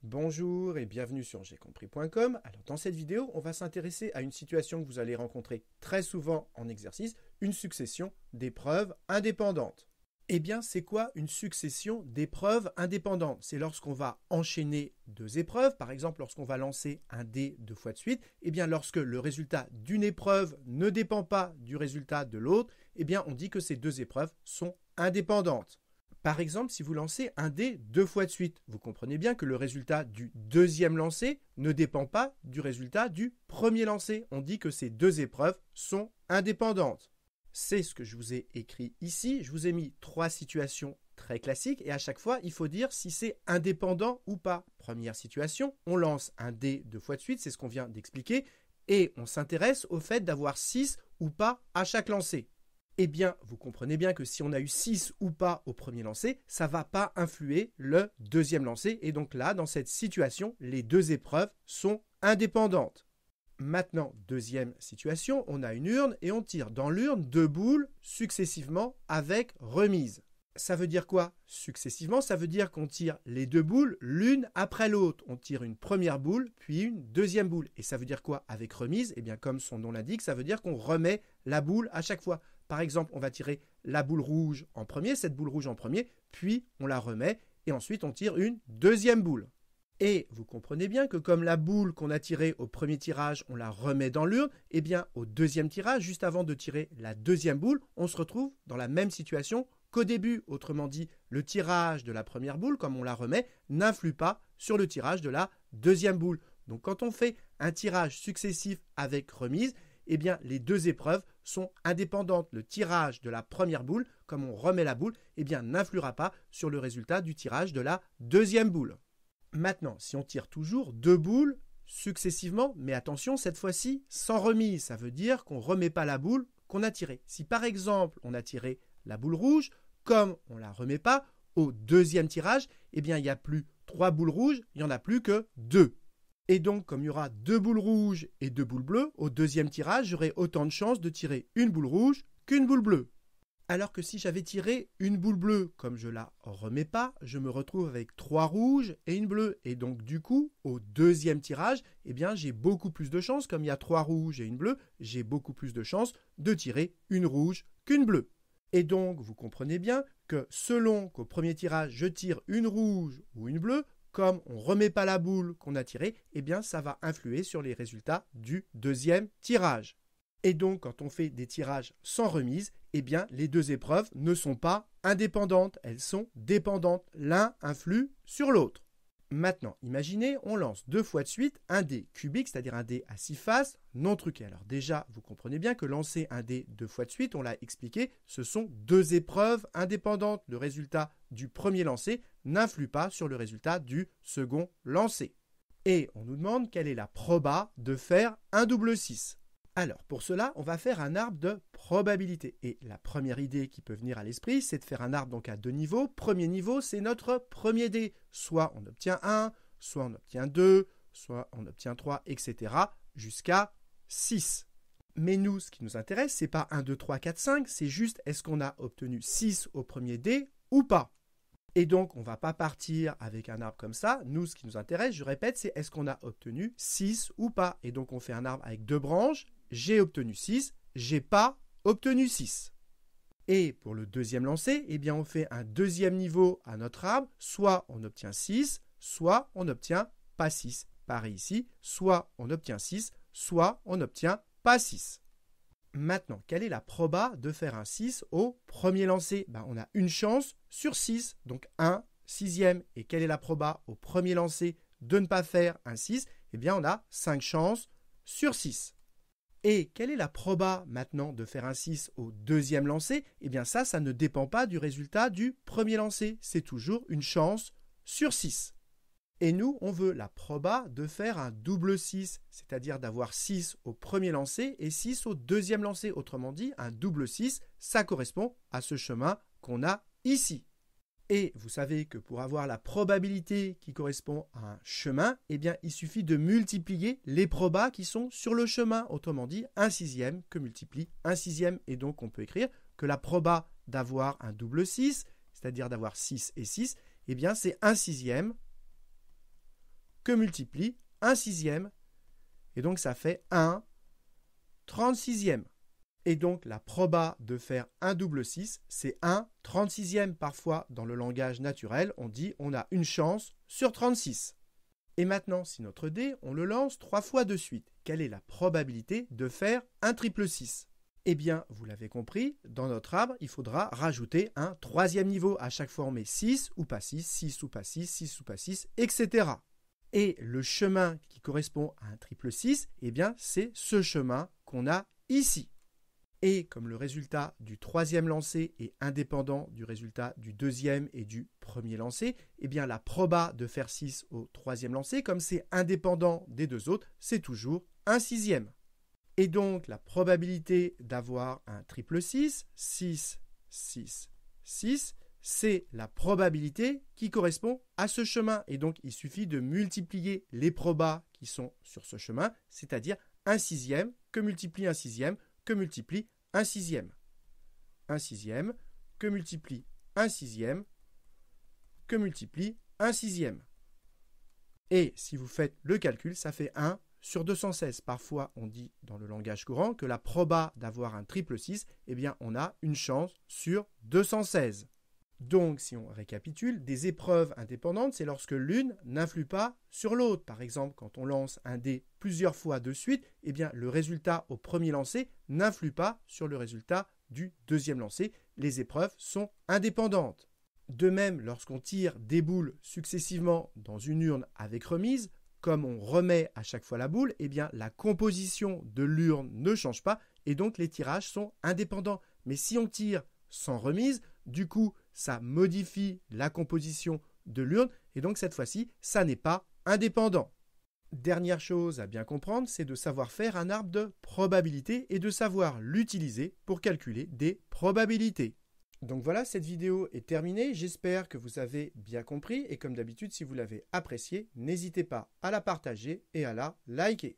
Bonjour et bienvenue sur j'ai-compris.com. Alors dans cette vidéo, on va s'intéresser à une situation que vous allez rencontrer très souvent en exercice, une succession d'épreuves indépendantes. Eh bien, c'est quoi une succession d'épreuves indépendantes? C'est lorsqu'on va enchaîner deux épreuves, par exemple lorsqu'on va lancer un dé deux fois de suite, eh bien lorsque le résultat d'une épreuve ne dépend pas du résultat de l'autre, eh bien on dit que ces deux épreuves sont indépendantes. Par exemple, si vous lancez un dé deux fois de suite, vous comprenez bien que le résultat du deuxième lancer ne dépend pas du résultat du premier lancer. On dit que ces deux épreuves sont indépendantes. C'est ce que je vous ai écrit ici. Je vous ai mis trois situations très classiques et à chaque fois, il faut dire si c'est indépendant ou pas. Première situation, on lance un dé deux fois de suite, c'est ce qu'on vient d'expliquer, et on s'intéresse au fait d'avoir 6 ou pas à chaque lancer. Eh bien, vous comprenez bien que si on a eu 6 ou pas au premier lancer, ça ne va pas influer le deuxième lancer. Et donc là, dans cette situation, les deux épreuves sont indépendantes. Maintenant, deuxième situation, on a une urne et on tire dans l'urne deux boules successivement avec remise. Ça veut dire quoi? Successivement, ça veut dire qu'on tire les deux boules l'une après l'autre. On tire une première boule, puis une deuxième boule. Et ça veut dire quoi avec remise? Eh bien, comme son nom l'indique, ça veut dire qu'on remet la boule à chaque fois. Par exemple, on va tirer la boule rouge en premier, cette boule rouge en premier, puis on la remet et ensuite on tire une deuxième boule. Et vous comprenez bien que comme la boule qu'on a tirée au premier tirage, on la remet dans l'urne, eh bien au deuxième tirage, juste avant de tirer la deuxième boule, on se retrouve dans la même situation qu'au début. Autrement dit, le tirage de la première boule, comme on la remet, n'influe pas sur le tirage de la deuxième boule. Donc quand on fait un tirage successif avec remise, eh bien, les deux épreuves sont indépendantes. Le tirage de la première boule, comme on remet la boule, eh bien, n'influera pas sur le résultat du tirage de la deuxième boule. Maintenant, si on tire toujours deux boules successivement, mais attention, cette fois-ci, sans remise, ça veut dire qu'on ne remet pas la boule qu'on a tirée. Si par exemple, on a tiré la boule rouge, comme on ne la remet pas, au deuxième tirage, eh bien, il n'y a plus 3 boules rouges, il n'y en a plus que 2. Et donc, comme il y aura 2 boules rouges et 2 boules bleues, au deuxième tirage, j'aurai autant de chances de tirer une boule rouge qu'une boule bleue. Alors que si j'avais tiré une boule bleue, comme je ne la remets pas, je me retrouve avec 3 rouges et une bleue. Et donc, du coup, au deuxième tirage, eh bien, j'ai beaucoup plus de chances, comme il y a 3 rouges et une bleue, j'ai beaucoup plus de chances de tirer une rouge qu'une bleue. Et donc, vous comprenez bien que selon qu'au premier tirage, je tire une rouge ou une bleue, comme on ne remet pas la boule qu'on a tirée, eh bien ça va influer sur les résultats du deuxième tirage. Et donc, quand on fait des tirages sans remise, eh bien les deux épreuves ne sont pas indépendantes, elles sont dépendantes. L'un influe sur l'autre. Maintenant, imaginez, on lance deux fois de suite un dé cubique, c'est-à-dire un dé à 6 faces, non truqué. Alors déjà, vous comprenez bien que lancer un dé deux fois de suite, on l'a expliqué, ce sont deux épreuves indépendantes. Le résultat du premier lancer n'influe pas sur le résultat du second lancer. Et on nous demande quelle est la proba de faire un double 6. Alors, pour cela, on va faire un arbre de probabilité. Et la première idée qui peut venir à l'esprit, c'est de faire un arbre donc à deux niveaux. Premier niveau, c'est notre premier dé. Soit on obtient 1, soit on obtient 2, soit on obtient 3, etc. jusqu'à 6. Mais nous, ce qui nous intéresse, c'est pas 1, 2, 3, 4, 5, c'est juste est-ce qu'on a obtenu 6 au premier dé ou pas. Et donc, on ne va pas partir avec un arbre comme ça. Nous, ce qui nous intéresse, je répète, c'est est-ce qu'on a obtenu 6 ou pas. Et donc, on fait un arbre avec deux branches. J'ai obtenu 6, j'ai pas obtenu 6. Et pour le deuxième lancer, eh bien on fait un deuxième niveau à notre arbre. Soit on obtient 6, soit on n'obtient pas 6. Pareil ici, soit on obtient 6, soit on n'obtient pas 6. Maintenant, quelle est la proba de faire un 6 au premier lancer? On a une chance sur 6, donc 1 sixième. Et quelle est la proba au premier lancer de ne pas faire un 6? Eh bien on a 5 chances sur 6. Et quelle est la proba maintenant de faire un 6 au deuxième lancer? Eh bien ça ne dépend pas du résultat du premier lancer. C'est toujours une chance sur 6. Et nous, on veut la proba de faire un double 6, c'est-à-dire d'avoir 6 au premier lancer et 6 au deuxième lancer. Autrement dit, un double 6, ça correspond à ce chemin qu'on a ici. Et vous savez que pour avoir la probabilité qui correspond à un chemin, eh bien, il suffit de multiplier les probas qui sont sur le chemin. Autrement dit, 1 sixième que multiplie 1 sixième. Et donc, on peut écrire que la proba d'avoir un double 6, c'est-à-dire d'avoir 6 et 6, eh bien, c'est 1 sixième que multiplie 1/6. Et donc ça fait 1/36. Et donc la proba de faire un double 6, c'est 1/36. Parfois, dans le langage naturel, on dit on a une chance sur 36. Et maintenant, si notre dé, on le lance 3 fois de suite, quelle est la probabilité de faire un triple 6? Eh bien, vous l'avez compris, dans notre arbre, il faudra rajouter un troisième niveau. À chaque fois, on met 6 ou pas 6, 6 ou pas 6, 6 ou pas 6, etc. Et le chemin qui correspond à un triple 6, eh bien, c'est ce chemin qu'on a ici. Et comme le résultat du troisième lancé est indépendant du résultat du deuxième et du premier lancé, eh bien la proba de faire 6 au troisième lancé, comme c'est indépendant des deux autres, c'est toujours 1/6. Et donc la probabilité d'avoir un triple 6, 6, 6, 6, c'est la probabilité qui correspond à ce chemin. Et donc il suffit de multiplier les probas qui sont sur ce chemin, c'est-à-dire 1/6 que multiplie 1/6 que multiplie 1/6. 1/6 que multiplie 1/6 que multiplie 1/6. Et si vous faites le calcul, ça fait 1 sur 216. Parfois, on dit dans le langage courant que la proba d'avoir un triple 6, eh bien, on a une chance sur 216. Donc, si on récapitule, des épreuves indépendantes, c'est lorsque l'une n'influe pas sur l'autre. Par exemple, quand on lance un dé plusieurs fois de suite, eh bien, le résultat au premier lancer n'influe pas sur le résultat du deuxième lancer. Les épreuves sont indépendantes. De même, lorsqu'on tire des boules successivement dans une urne avec remise, comme on remet à chaque fois la boule, eh bien, la composition de l'urne ne change pas et donc les tirages sont indépendants. Mais si on tire sans remise, du coup, ça modifie la composition de l'urne et donc cette fois-ci, ça n'est pas indépendant. Dernière chose à bien comprendre, c'est de savoir faire un arbre de probabilité et de savoir l'utiliser pour calculer des probabilités. Donc voilà, cette vidéo est terminée. J'espère que vous avez bien compris et comme d'habitude, si vous l'avez appréciée, n'hésitez pas à la partager et à la liker.